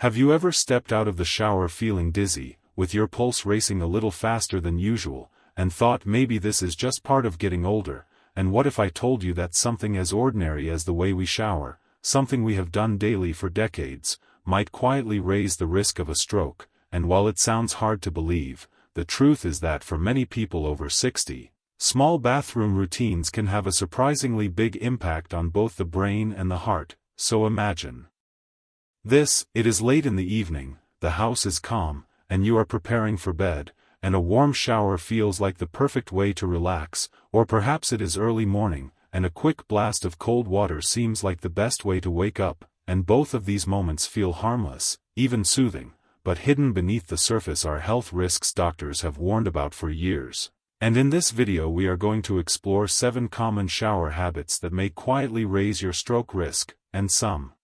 Have you ever stepped out of the shower feeling dizzy, with your pulse racing a little faster than usual, and thought maybe this is just part of getting older? And what if I told you that something as ordinary as the way we shower, something we have done daily for decades, might quietly raise the risk of a stroke? And while it sounds hard to believe, the truth is that for many people over 60, small bathroom routines can have a surprisingly big impact on both the brain and the heart. So imagine this: it is late in the evening, the house is calm, and you are preparing for bed, and a warm shower feels like the perfect way to relax, or perhaps it is early morning, and a quick blast of cold water seems like the best way to wake up, and both of these moments feel harmless, even soothing, but hidden beneath the surface are health risks doctors have warned about for years. And in this video we are going to explore 7 common shower habits that may quietly raise your stroke risk, and some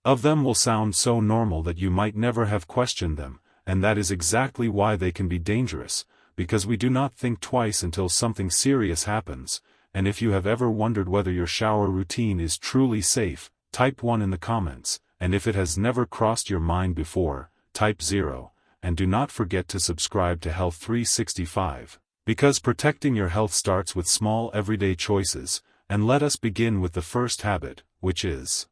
of them will sound so normal that you might never have questioned them, and that is exactly why they can be dangerous, because we do not think twice until something serious happens. And if you have ever wondered whether your shower routine is truly safe, type 1 in the comments, and if it has never crossed your mind before, type 0, and do not forget to subscribe to Health 365, because protecting your health starts with small everyday choices. And let us begin with the first habit, which is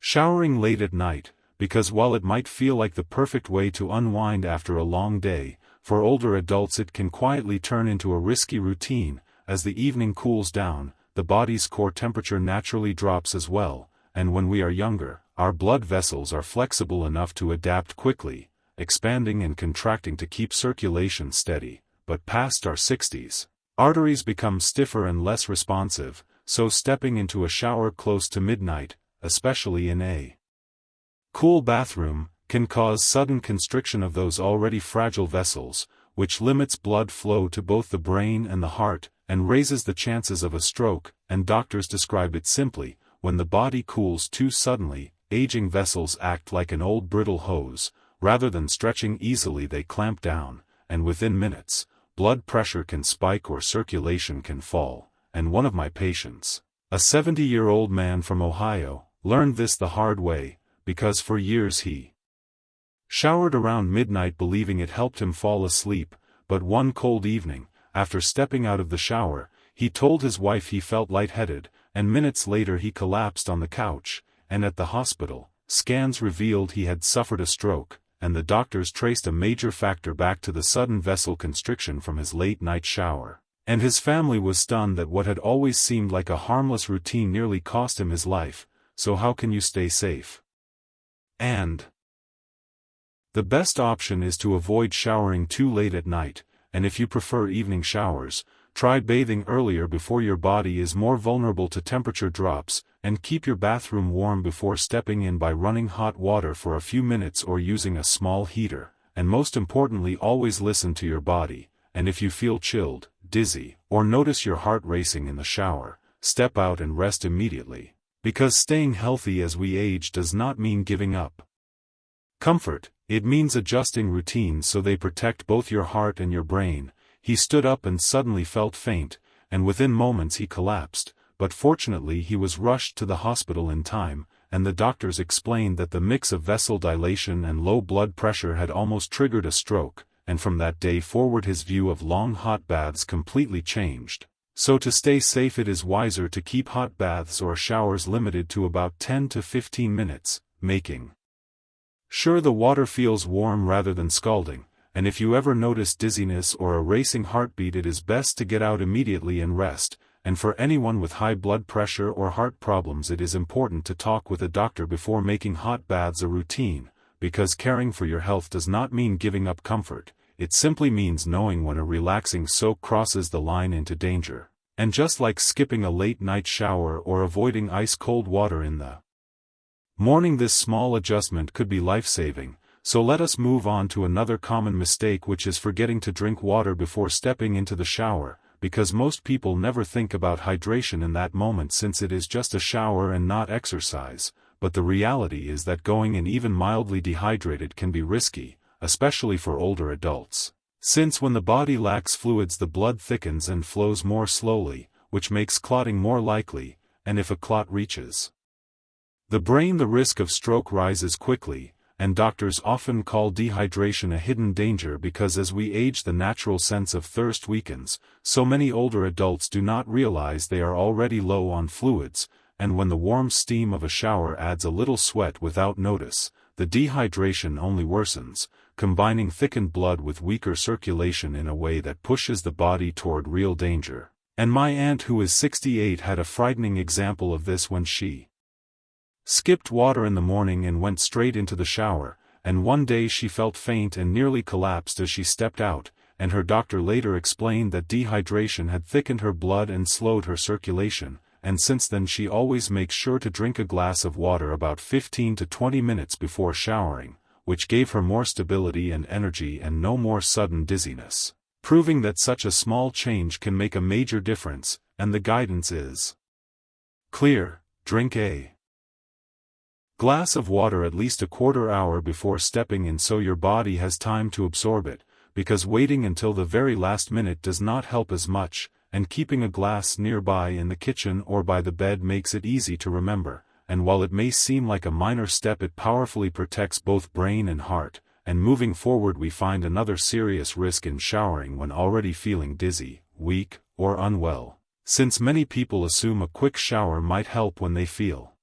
showering late at night, because while it might feel like the perfect way to unwind after a long day, for older adults it can quietly turn into a risky routine. As the evening cools down, the body's core temperature naturally drops as well, and when we are younger, our blood vessels are flexible enough to adapt quickly, expanding and contracting to keep circulation steady. But past our 60s, arteries become stiffer and less responsive, so stepping into a shower close to midnight, especially in a cool bathroom, can cause sudden constriction of those already fragile vessels, which limits blood flow to both the brain and the heart, and raises the chances of a stroke. And doctors describe it simply: when the body cools too suddenly, aging vessels act like an old brittle hose. Rather than stretching easily, they clamp down, and within minutes, blood pressure can spike or circulation can fall. And one of my patients, a 70-year-old man from Ohio, learned this the hard way, because for years he showered around midnight believing it helped him fall asleep. But one cold evening, after stepping out of the shower, he told his wife he felt lightheaded, and minutes later he collapsed on the couch. And at the hospital, scans revealed he had suffered a stroke, and the doctors traced a major factor back to the sudden vessel constriction from his late-night shower. And his family was stunned that what had always seemed like a harmless routine nearly cost him his life. So how can you stay safe? And the best option is to avoid showering too late at night, and if you prefer evening showers, try bathing earlier before your body is more vulnerable to temperature drops, and keep your bathroom warm before stepping in by running hot water for a few minutes or using a small heater. And most importantly, always listen to your body, and if you feel chilled, dizzy, or notice your heart racing in the shower, step out and rest immediately. Because staying healthy as we age does not mean giving up comfort, it means adjusting routines so they protect both your heart and your brain. He stood up and suddenly felt faint, and within moments he collapsed, but fortunately he was rushed to the hospital in time, and the doctors explained that the mix of vessel dilation and low blood pressure had almost triggered a stroke, and from that day forward his view of long hot baths completely changed. So to stay safe it is wiser to keep hot baths or showers limited to about 10 to 15 minutes, making sure the water feels warm rather than scalding. And if you ever notice dizziness or a racing heartbeat, it is best to get out immediately and rest. And for anyone with high blood pressure or heart problems, it is important to talk with a doctor before making hot baths a routine, because caring for your health does not mean giving up comfort. It simply means knowing when a relaxing soak crosses the line into danger. And just like skipping a late-night shower or avoiding ice-cold water in the morning, this small adjustment could be life-saving. So let us move on to another common mistake, which is forgetting to drink water before stepping into the shower, because most people never think about hydration in that moment since it is just a shower and not exercise. But the reality is that going in even mildly dehydrated can be risky, especially for older adults. Since when the body lacks fluids, the blood thickens and flows more slowly, which makes clotting more likely, and if a clot reaches the brain, the risk of stroke rises quickly. and doctors often call dehydration a hidden danger because as we age the natural sense of thirst weakens, so many older adults do not realize they are already low on fluids, and when the warm steam of a shower adds a little sweat without notice, the dehydration only worsens, combining thickened blood with weaker circulation in a way that pushes the body toward real danger. And my aunt who is 68 had a frightening example of this when she skipped water in the morning and went straight into the shower, and one day she felt faint and nearly collapsed as she stepped out, and her doctor later explained that dehydration had thickened her blood and slowed her circulation, and since then she always makes sure to drink a glass of water about 15 to 20 minutes before showering, which gave her more stability and energy and no more sudden dizziness, proving that such a small change can make a major difference, and the guidance is clear: drink a glass of water at least a quarter hour before stepping in so your body has time to absorb it, because waiting until the very last minute does not help as much, and keeping a glass nearby in the kitchen or by the bed makes it easy to remember, and while it may seem like a minor step it powerfully protects both brain and heart. And moving forward we find another serious risk in showering when already feeling dizzy, weak, or unwell, since many people assume a quick shower might help when they feel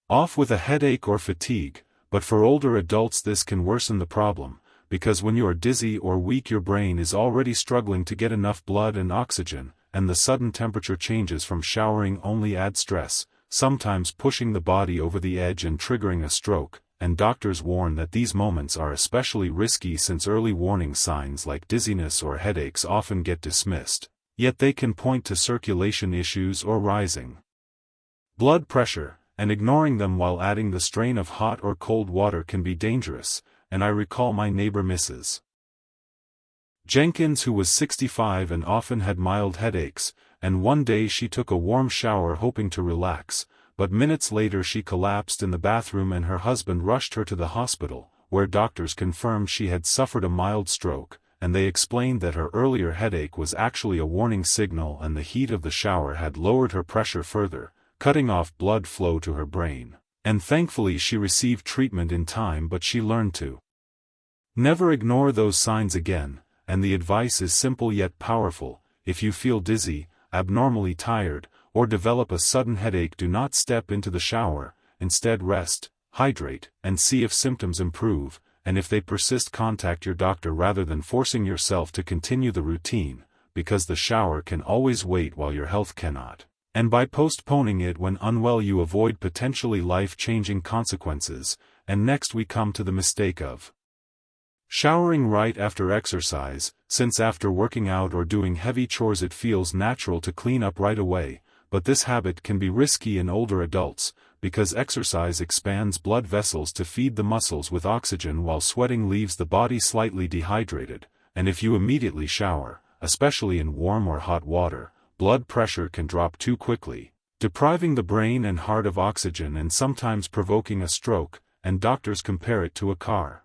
off with a headache or fatigue, but for older adults this can worsen the problem, because when you are dizzy or weak your brain is already struggling to get enough blood and oxygen, and the sudden temperature changes from showering only add stress, sometimes pushing the body over the edge and triggering a stroke, and doctors warn that these moments are especially risky since early warning signs like dizziness or headaches often get dismissed, yet they can point to circulation issues or rising blood pressure, and ignoring them while adding the strain of hot or cold water can be dangerous. And I recall my neighbor Mrs. Jenkins who was 65 and often had mild headaches, and one day she took a warm shower hoping to relax, but minutes later she collapsed in the bathroom and her husband rushed her to the hospital, where doctors confirmed she had suffered a mild stroke, and they explained that her earlier headache was actually a warning signal and the heat of the shower had lowered her pressure further, cutting off blood flow to her brain. And thankfully she received treatment in time, but she learned to never ignore those signs again, and the advice is simple yet powerful: if you feel dizzy, abnormally tired, or develop a sudden headache, do not step into the shower, instead rest, hydrate, and see if symptoms improve, and if they persist contact your doctor rather than forcing yourself to continue the routine, because the shower can always wait while your health cannot. And by postponing it when unwell you avoid potentially life-changing consequences. And next we come to the mistake of showering right after exercise, since after working out or doing heavy chores it feels natural to clean up right away, but this habit can be risky in older adults, because exercise expands blood vessels to feed the muscles with oxygen while sweating leaves the body slightly dehydrated, and if you immediately shower, especially in warm or hot water, blood pressure can drop too quickly, depriving the brain and heart of oxygen and sometimes provoking a stroke, and doctors compare it to a car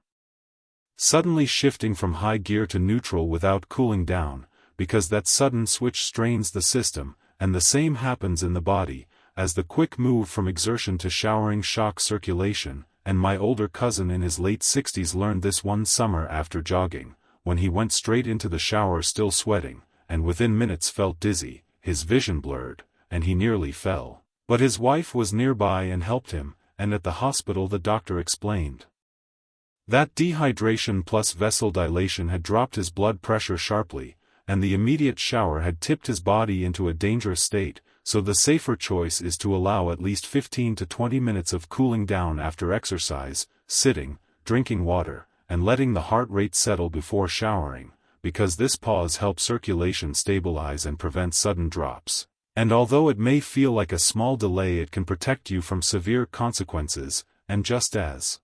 suddenly shifting from high gear to neutral without cooling down, because that sudden switch strains the system, and the same happens in the body, as the quick move from exertion to showering shocks circulation, and my older cousin in his late 60s learned this one summer after jogging, when he went straight into the shower still sweating, and within minutes felt dizzy, his vision blurred, and he nearly fell. But his wife was nearby and helped him, and at the hospital the doctor explained that dehydration plus vessel dilation had dropped his blood pressure sharply, and the immediate shower had tipped his body into a dangerous state, so the safer choice is to allow at least 15 to 20 minutes of cooling down after exercise, sitting, drinking water, and letting the heart rate settle before showering, because this pause helps circulation stabilize and prevent sudden drops. And although it may feel like a small delay, it can protect you from severe consequences, and just as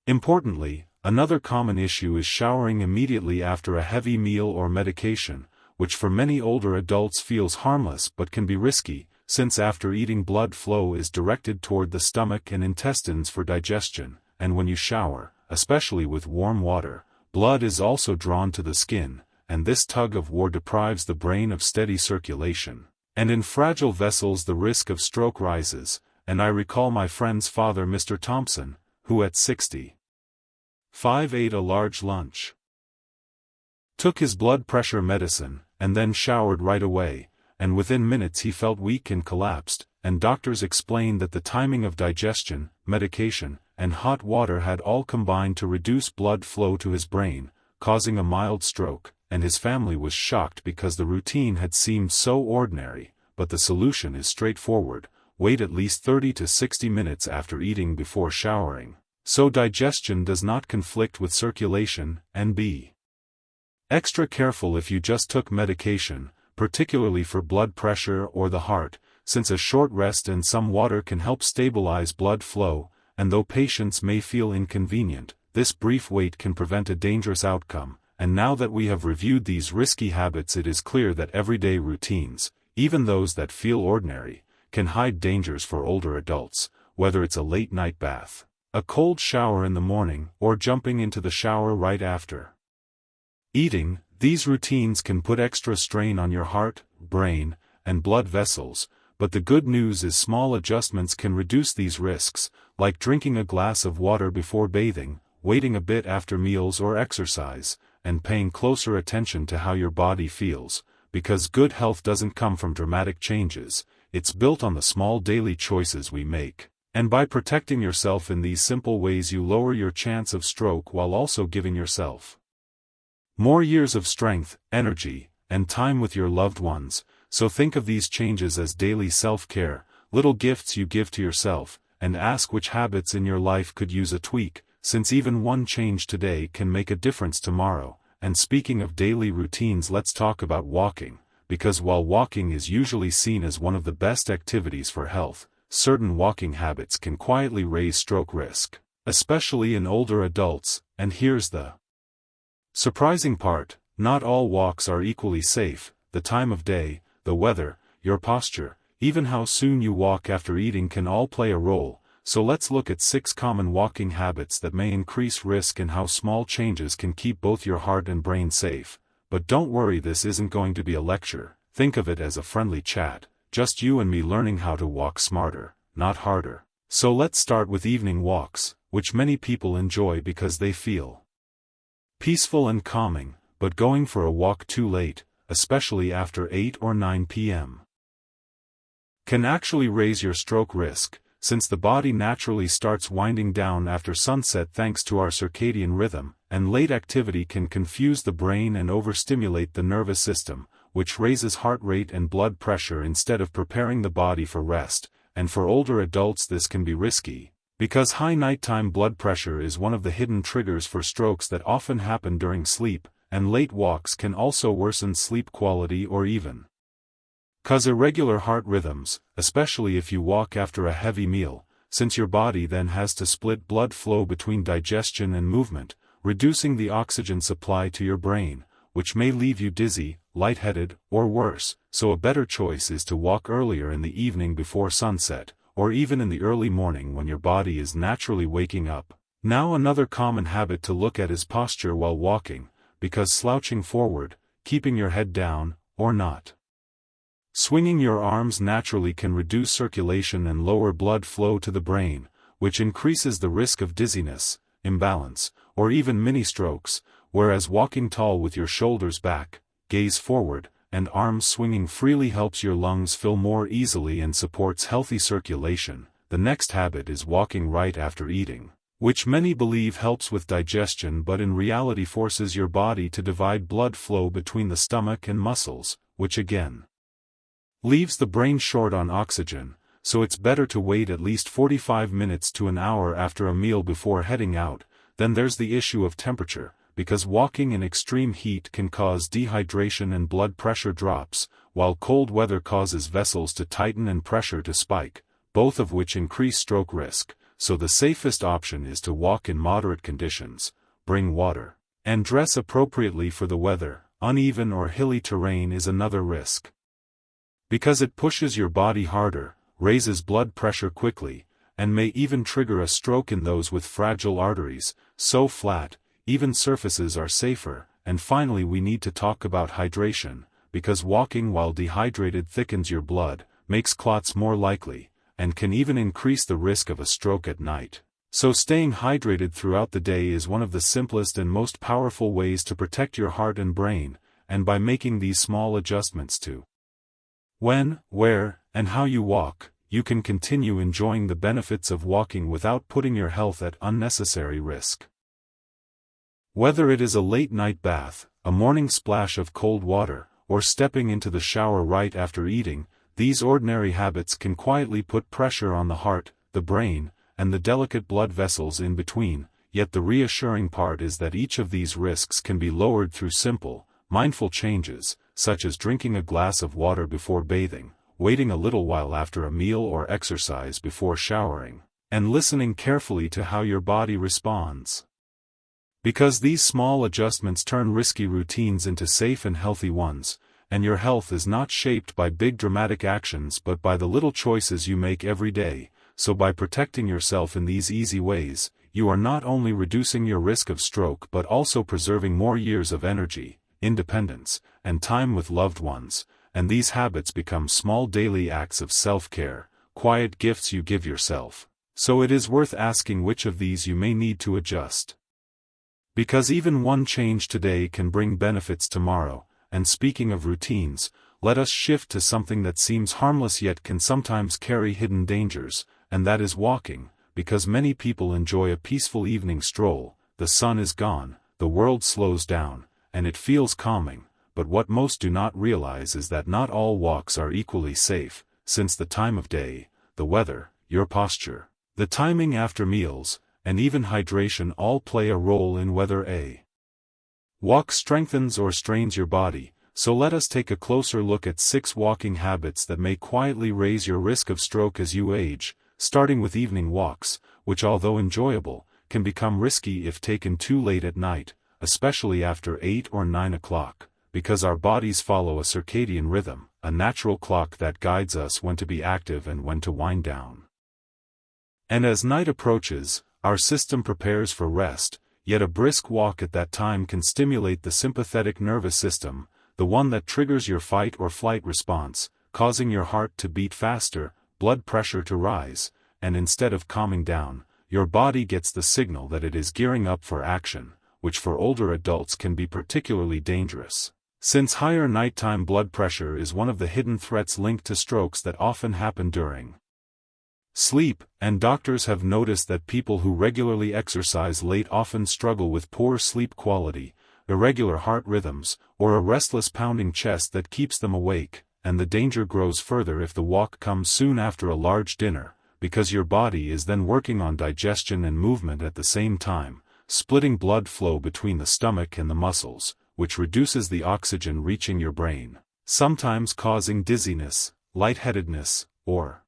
importantly, another common issue is showering immediately after a heavy meal or medication, which for many older adults feels harmless but can be risky, since after eating blood flow is directed toward the stomach and intestines for digestion, and when you shower, especially with warm water, blood is also drawn to the skin, and this tug-of-war deprives the brain of steady circulation. And in fragile vessels the risk of stroke rises, and I recall my friend's father Mr. Thompson, who at 65 ate a large lunch, took his blood pressure medicine, and then showered right away, and within minutes he felt weak and collapsed, and doctors explained that the timing of digestion, medication, and hot water had all combined to reduce blood flow to his brain, causing a mild stroke, and his family was shocked because the routine had seemed so ordinary, but the solution is straightforward: wait at least 30 to 60 minutes after eating before showering, so digestion does not conflict with circulation, and be extra careful if you just took medication, particularly for blood pressure or the heart, since a short rest and some water can help stabilize blood flow, and though patients may feel inconvenient, this brief wait can prevent a dangerous outcome. And now that we have reviewed these risky habits, it is clear that everyday routines, even those that feel ordinary, can hide dangers for older adults, whether it's a late-night bath, a cold shower in the morning, or jumping into the shower right after eating. These routines can put extra strain on your heart, brain, and blood vessels, but the good news is small adjustments can reduce these risks, like drinking a glass of water before bathing, waiting a bit after meals or exercise, and paying closer attention to how your body feels, because good health doesn't come from dramatic changes, it's built on the small daily choices we make. And by protecting yourself in these simple ways, you lower your chance of stroke while also giving yourself more years of strength, energy, and time with your loved ones. So think of these changes as daily self-care, little gifts you give to yourself, and ask which habits in your life could use a tweak, since even one change today can make a difference tomorrow. And speaking of daily routines, let's talk about walking, because while walking is usually seen as one of the best activities for health, certain walking habits can quietly raise stroke risk, especially in older adults. And here's the surprising part: not all walks are equally safe. The time of day, the weather, your posture, even how soon you walk after eating can all play a role. So let's look at 6 common walking habits that may increase risk and how small changes can keep both your heart and brain safe. But don't worry, this isn't going to be a lecture. Think of it as a friendly chat, just you and me learning how to walk smarter, not harder. So let's start with evening walks, which many people enjoy because they feel peaceful and calming, but going for a walk too late, especially after 8 or 9 p.m., can actually raise your stroke risk, since the body naturally starts winding down after sunset thanks to our circadian rhythm, and late activity can confuse the brain and overstimulate the nervous system, which raises heart rate and blood pressure instead of preparing the body for rest. And for older adults this can be risky, because high nighttime blood pressure is one of the hidden triggers for strokes that often happen during sleep, and late walks can also worsen sleep quality or even cause irregular heart rhythms, especially if you walk after a heavy meal, since your body then has to split blood flow between digestion and movement, reducing the oxygen supply to your brain, which may leave you dizzy, lightheaded, or worse. So a better choice is to walk earlier in the evening before sunset, or even in the early morning when your body is naturally waking up. Now another common habit to look at is posture while walking, because slouching forward, keeping your head down, or not swinging your arms naturally can reduce circulation and lower blood flow to the brain, which increases the risk of dizziness, imbalance, or even mini-strokes, whereas walking tall with your shoulders back, gaze forward, and arms swinging freely helps your lungs fill more easily and supports healthy circulation. The next habit is walking right after eating, which many believe helps with digestion but in reality forces your body to divide blood flow between the stomach and muscles, which again leaves the brain short on oxygen. So it's better to wait at least 45 minutes to an hour after a meal before heading out. Then there's the issue of temperature, because walking in extreme heat can cause dehydration and blood pressure drops, while cold weather causes vessels to tighten and pressure to spike, both of which increase stroke risk. So the safest option is to walk in moderate conditions, bring water, and dress appropriately for the weather. Uneven or hilly terrain is another risk, because it pushes your body harder, raises blood pressure quickly, and may even trigger a stroke in those with fragile arteries. So flat, even surfaces are safer. And finally we need to talk about hydration, because walking while dehydrated thickens your blood, makes clots more likely, and can even increase the risk of a stroke at night. So staying hydrated throughout the day is one of the simplest and most powerful ways to protect your heart and brain, and by making these small adjustments to when, where, and how you walk, you can continue enjoying the benefits of walking without putting your health at unnecessary risk. Whether it is a late-night bath, a morning splash of cold water, or stepping into the shower right after eating, these ordinary habits can quietly put pressure on the heart, the brain, and the delicate blood vessels in between, yet the reassuring part is that each of these risks can be lowered through simple, mindful changes, such as drinking a glass of water before bathing, waiting a little while after a meal or exercise before showering, and listening carefully to how your body responds. Because these small adjustments turn risky routines into safe and healthy ones, and your health is not shaped by big dramatic actions but by the little choices you make every day, so by protecting yourself in these easy ways, you are not only reducing your risk of stroke but also preserving more years of energy, independence, and time with loved ones, and these habits become small daily acts of self-care, quiet gifts you give yourself. So it is worth asking which of these you may need to adjust. Because even one change today can bring benefits tomorrow, and speaking of routines, let us shift to something that seems harmless yet can sometimes carry hidden dangers, and that is walking, because many people enjoy a peaceful evening stroll, the sun is gone, the world slows down, and it feels calming. But what most do not realize is that not all walks are equally safe, since the time of day, the weather, your posture, the timing after meals, and even hydration all play a role in whether a walk strengthens or strains your body. So let us take a closer look at 6 walking habits that may quietly raise your risk of stroke as you age, starting with evening walks, which although enjoyable, can become risky if taken too late at night, especially after 8 or 9 o'clock. Because our bodies follow a circadian rhythm, a natural clock that guides us when to be active and when to wind down. And as night approaches, our system prepares for rest, yet a brisk walk at that time can stimulate the sympathetic nervous system, the one that triggers your fight or flight response, causing your heart to beat faster, blood pressure to rise, and instead of calming down, your body gets the signal that it is gearing up for action, which for older adults can be particularly dangerous. Since higher nighttime blood pressure is one of the hidden threats linked to strokes that often happen during sleep, and doctors have noticed that people who regularly exercise late often struggle with poor sleep quality, irregular heart rhythms, or a restless pounding chest that keeps them awake, and the danger grows further if the walk comes soon after a large dinner, because your body is then working on digestion and movement at the same time, splitting blood flow between the stomach and the muscles, which reduces the oxygen reaching your brain, sometimes causing dizziness, lightheadedness, or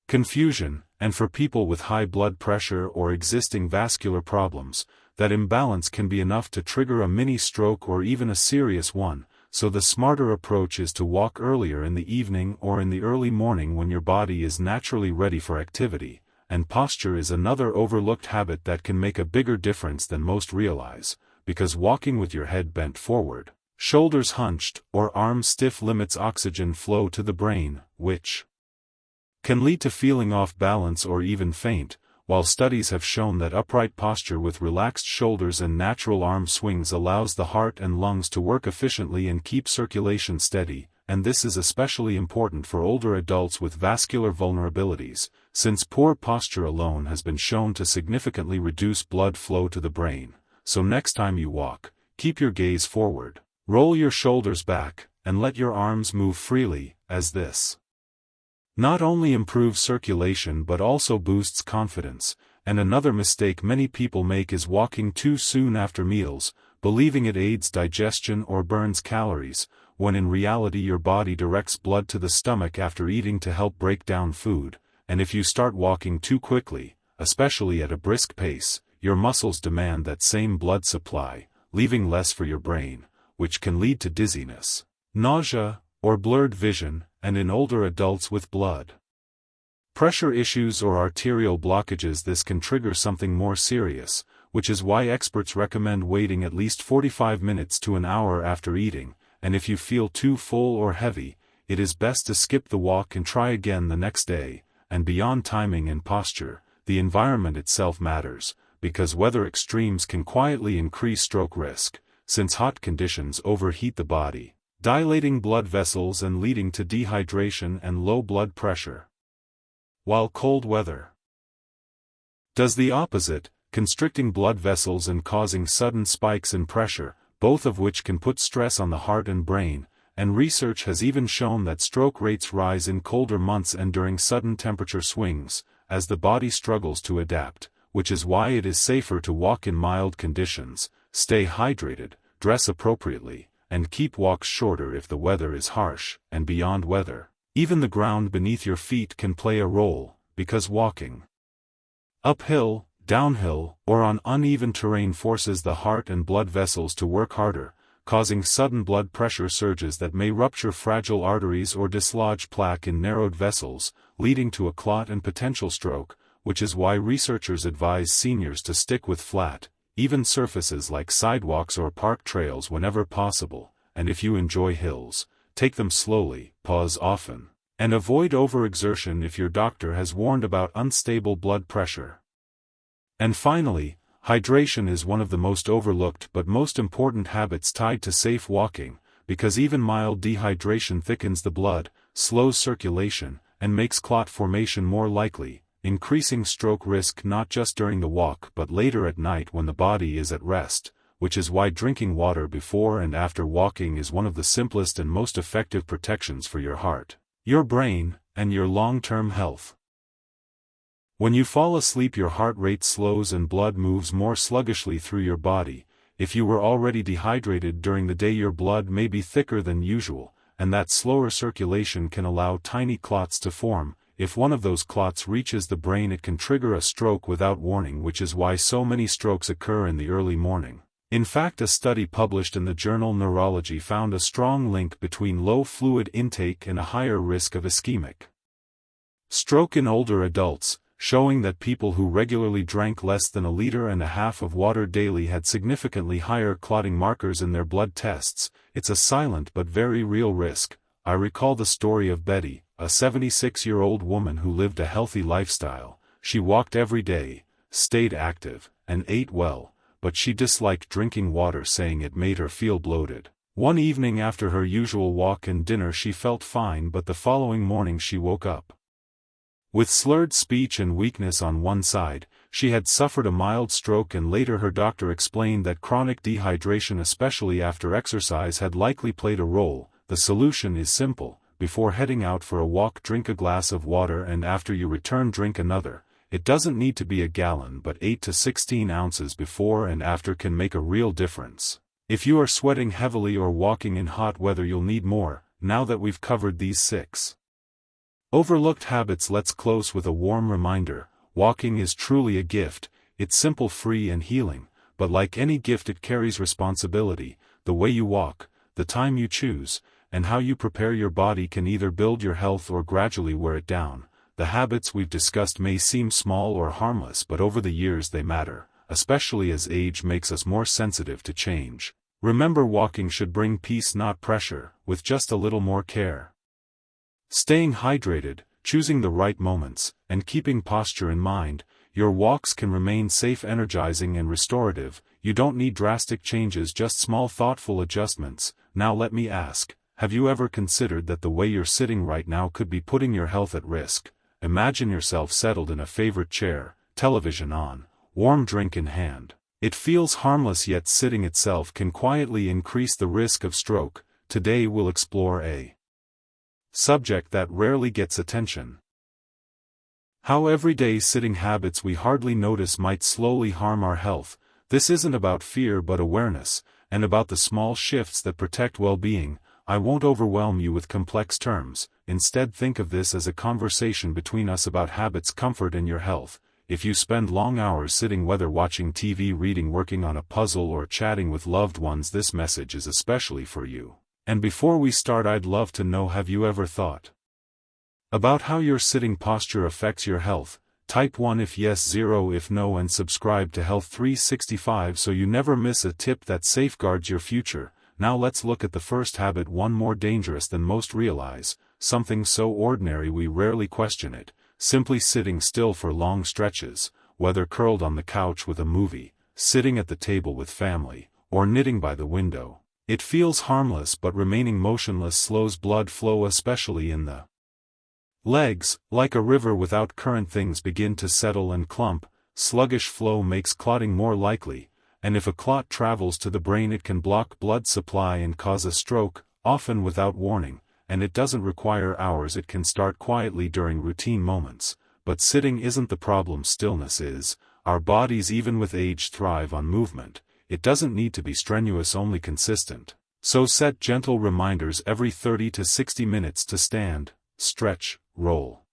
confusion, and for people with high blood pressure or existing vascular problems, that imbalance can be enough to trigger a mini stroke or even a serious one, so the smarter approach is to walk earlier in the evening or in the early morning when your body is naturally ready for activity, and posture is another overlooked habit that can make a bigger difference than most realize. Because walking with your head bent forward, shoulders hunched, or arms stiff limits oxygen flow to the brain, which can lead to feeling off balance or even faint, while studies have shown that upright posture with relaxed shoulders and natural arm swings allows the heart and lungs to work efficiently and keep circulation steady, and this is especially important for older adults with vascular vulnerabilities, since poor posture alone has been shown to significantly reduce blood flow to the brain. So next time you walk, keep your gaze forward, roll your shoulders back, and let your arms move freely, as this not only improves circulation but also boosts confidence. And another mistake many people make is walking too soon after meals, believing it aids digestion or burns calories, when in reality your body directs blood to the stomach after eating to help break down food, and if you start walking too quickly, especially at a brisk pace, your muscles demand that same blood supply, leaving less for your brain, which can lead to dizziness, nausea, or blurred vision, and in older adults with blood pressure issues or arterial blockages this can trigger something more serious, which is why experts recommend waiting at least 45 minutes to an hour after eating, and if you feel too full or heavy, it is best to skip the walk and try again the next day. And beyond timing and posture, the environment itself matters, because weather extremes can quietly increase stroke risk, since hot conditions overheat the body, dilating blood vessels and leading to dehydration and low blood pressure, while cold weather does the opposite, constricting blood vessels and causing sudden spikes in pressure, both of which can put stress on the heart and brain, and research has even shown that stroke rates rise in colder months and during sudden temperature swings, as the body struggles to adapt, which is why it is safer to walk in mild conditions, stay hydrated, dress appropriately, and keep walks shorter if the weather is harsh. And beyond weather, even the ground beneath your feet can play a role, because walking uphill, downhill, or on uneven terrain forces the heart and blood vessels to work harder, causing sudden blood pressure surges that may rupture fragile arteries or dislodge plaque in narrowed vessels, leading to a clot and potential stroke, which is why researchers advise seniors to stick with flat, even surfaces like sidewalks or park trails whenever possible, and if you enjoy hills, take them slowly, pause often, and avoid overexertion if your doctor has warned about unstable blood pressure. And finally, hydration is one of the most overlooked but most important habits tied to safe walking, because even mild dehydration thickens the blood, slows circulation, and makes clot formation more likely, increasing stroke risk not just during the walk but later at night when the body is at rest, which is why drinking water before and after walking is one of the simplest and most effective protections for your heart, your brain, and your long-term health. When you fall asleep, your heart rate slows and blood moves more sluggishly through your body. If you were already dehydrated during the day, your blood may be thicker than usual, and that slower circulation can allow tiny clots to form. If one of those clots reaches the brain, it can trigger a stroke without warning, which is why so many strokes occur in the early morning. In fact, a study published in the journal Neurology found a strong link between low fluid intake and a higher risk of ischemic stroke in older adults, showing that people who regularly drank less than 1.5 liters of water daily had significantly higher clotting markers in their blood tests. It's a silent but very real risk. I recall the story of Betty, a 76-year-old woman who lived a healthy lifestyle. She walked every day, stayed active, and ate well, but she disliked drinking water, saying it made her feel bloated. One evening after her usual walk and dinner she felt fine, but the following morning she woke up with slurred speech and weakness on one side. She had suffered a mild stroke, and later her doctor explained that chronic dehydration, especially after exercise, had likely played a role. The solution is simple: before heading out for a walk, drink a glass of water, and after you return, drink another. It doesn't need to be a gallon, but 8 to 16 ounces before and after can make a real difference. If you are sweating heavily or walking in hot weather, you'll need more. Now that we've covered these 6 overlooked habits, let's close with a warm reminder. Walking is truly a gift. It's simple, free, and healing, but like any gift, it carries responsibility. The way you walk, the time you choose, and how you prepare your body can either build your health or gradually wear it down. The habits we've discussed may seem small or harmless, but over the years they matter, especially as age makes us more sensitive to change. Remember, walking should bring peace, not pressure, with just a little more care. Staying hydrated, choosing the right moments, and keeping posture in mind, your walks can remain safe, energizing, and restorative. You don't need drastic changes, just small, thoughtful adjustments. Now let me ask, have you ever considered that the way you're sitting right now could be putting your health at risk? Imagine yourself settled in a favorite chair, television on, warm drink in hand. It feels harmless, yet sitting itself can quietly increase the risk of stroke. Today we'll explore a subject that rarely gets attention: how everyday sitting habits we hardly notice might slowly harm our health. This isn't about fear but awareness, and about the small shifts that protect well-being. I won't overwhelm you with complex terms. Instead, think of this as a conversation between us about habits, comfort, and your health. If you spend long hours sitting, whether watching TV, reading, working on a puzzle, or chatting with loved ones, this message is especially for you. And before we start, I'd love to know, have you ever thought about how your sitting posture affects your health? Type 1 if yes, 0 if no, and subscribe to Health 365 so you never miss a tip that safeguards your future. Now let's look at the first habit, one more dangerous than most realize, something so ordinary we rarely question it. simply sitting still for long stretches, whether curled on the couch with a movie, sitting at the table with family, or knitting by the window. It feels harmless, but remaining motionless slows blood flow, especially in the legs. Like a river without current, things begin to settle and clump. Sluggish flow makes clotting more likely, and if a clot travels to the brain it can block blood supply and cause a stroke, often without warning, and it doesn't require hours. It can start quietly during routine moments. But sitting isn't the problem, stillness is. Our bodies, even with age, thrive on movement. It doesn't need to be strenuous, only consistent. So set gentle reminders every 30 to 60 minutes to stand, stretch, roll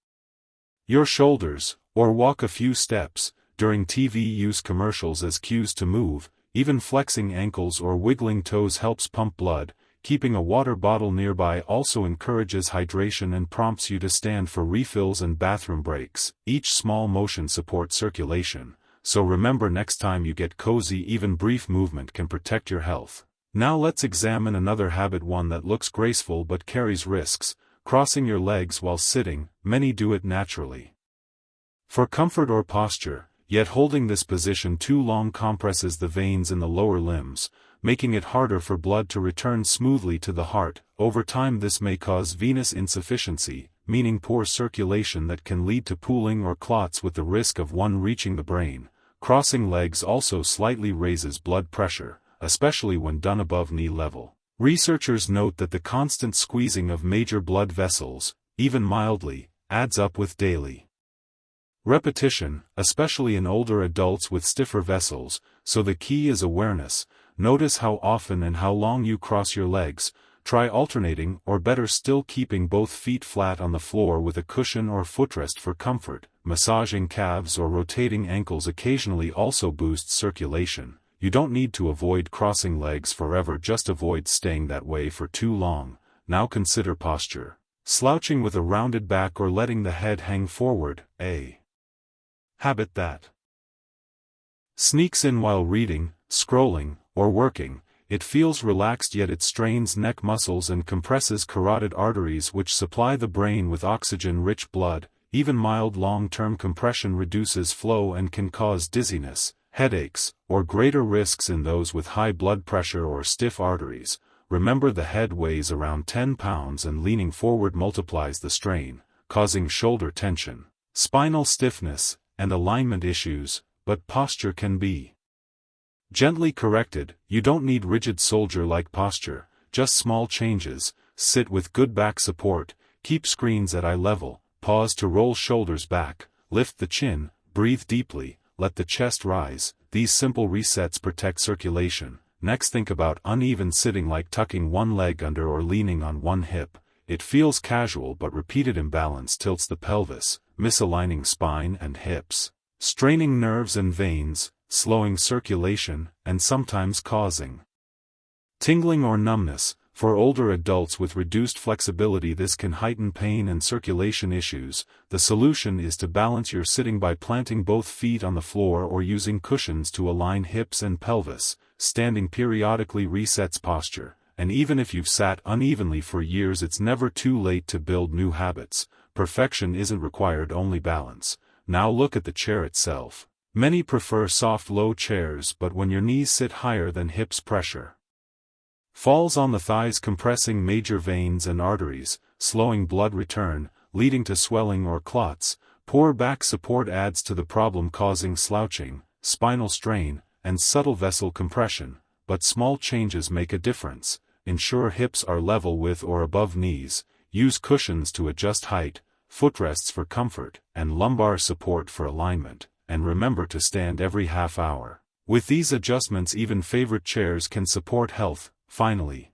your shoulders, or walk a few steps. During TV, use commercials as cues to move. Even flexing ankles or wiggling toes helps pump blood. Keeping a water bottle nearby also encourages hydration and prompts you to stand for refills and bathroom breaks. Each small motion supports circulation, so remember, next time you get cozy, even brief movement can protect your health. Now let's examine another habit, one that looks graceful but carries risks: crossing your legs while sitting. Many do it naturally for comfort or posture, yet holding this position too long compresses the veins in the lower limbs, making it harder for blood to return smoothly to the heart. Over time this may cause venous insufficiency, meaning poor circulation that can lead to pooling or clots, with the risk of one reaching the brain. Crossing legs also slightly raises blood pressure, especially when done above knee level. Researchers note that the constant squeezing of major blood vessels, even mildly, adds up with daily repetition, especially in older adults with stiffer vessels. So the key is awareness. Notice how often and how long you cross your legs. Try alternating, or better still, keeping both feet flat on the floor with a cushion or footrest for comfort. Massaging calves or rotating ankles occasionally also boosts circulation. You don't need to avoid crossing legs forever, just avoid staying that way for too long. Now consider posture. Slouching with a rounded back or letting the head hang forward, a habit that sneaks in while reading, scrolling, or working. It feels relaxed, yet it strains neck muscles and compresses carotid arteries, which supply the brain with oxygen-rich blood. Even mild long-term compression reduces flow and can cause dizziness, headaches, or greater risks in those with high blood pressure or stiff arteries. Remember, the head weighs around 10 pounds and leaning forward multiplies the strain, causing shoulder tension, spinal stiffness, and alignment issues. But posture can be gently corrected. You don't need rigid soldier-like posture, just small changes. Sit with good back support, keep screens at eye level, pause to roll shoulders back, lift the chin, breathe deeply, let the chest rise. These simple resets protect circulation. Next, think about uneven sitting, like tucking one leg under or leaning on one hip. It feels casual, but repeated imbalance tilts the pelvis, misaligning spine and hips, straining nerves and veins, slowing circulation, and sometimes causing tingling or numbness. For older adults with reduced flexibility, this can heighten pain and circulation issues. The solution is to balance your sitting by planting both feet on the floor or using cushions to align hips and pelvis. Standing periodically resets posture, and even if you've sat unevenly for years, it's never too late to build new habits. Perfection isn't required, only balance. Now look at the chair itself. Many prefer soft low chairs, but when your knees sit higher than hips, pressure falls on the thighs, compressing major veins and arteries, slowing blood return, leading to swelling or clots. Poor back support adds to the problem, causing slouching, spinal strain, and subtle vessel compression. But small changes make a difference. Ensure hips are level with or above knees. Use cushions to adjust height, footrests for comfort, and lumbar support for alignment. And remember to stand every half hour. With these adjustments, even favorite chairs can support health. Finally,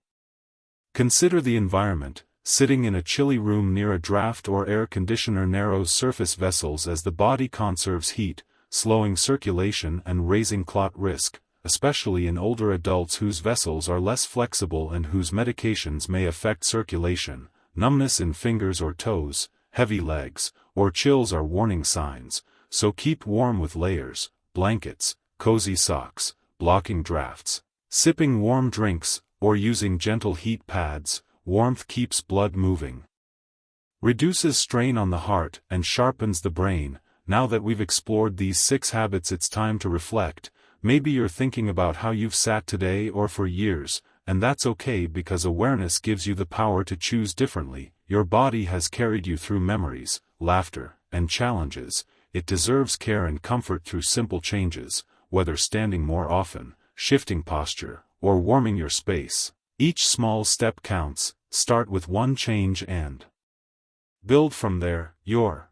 consider the environment. Sitting in a chilly room near a draft or air conditioner narrows surface vessels as the body conserves heat, slowing circulation and raising clot risk, especially in older adults whose vessels are less flexible and whose medications may affect circulation. Numbness in fingers or toes, heavy legs, or chills are warning signs, so keep warm with layers, blankets, cozy socks, blocking drafts, sipping warm drinks, or using gentle heat pads. Warmth keeps blood moving. reduces strain on the heart, and sharpens the brain. Now that we've explored these 6 habits, it's time to reflect. Maybe you're thinking about how you've sat today or for years, and that's okay because awareness gives you the power to choose differently. Your body has carried you through memories, laughter, and challenges. It deserves care and comfort through simple changes, whether standing more often, shifting posture, or warming your space. Each small step counts. Start with one change and build from there. Your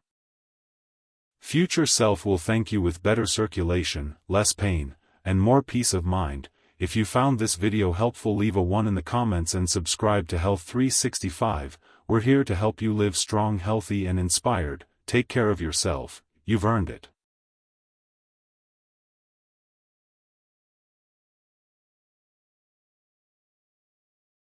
future self will thank you with better circulation, less pain, and more peace of mind. If you found this video helpful, leave a 1 in the comments and subscribe to Health 365. We're here to help you live strong, healthy, and inspired. Take care of yourself. You've earned it.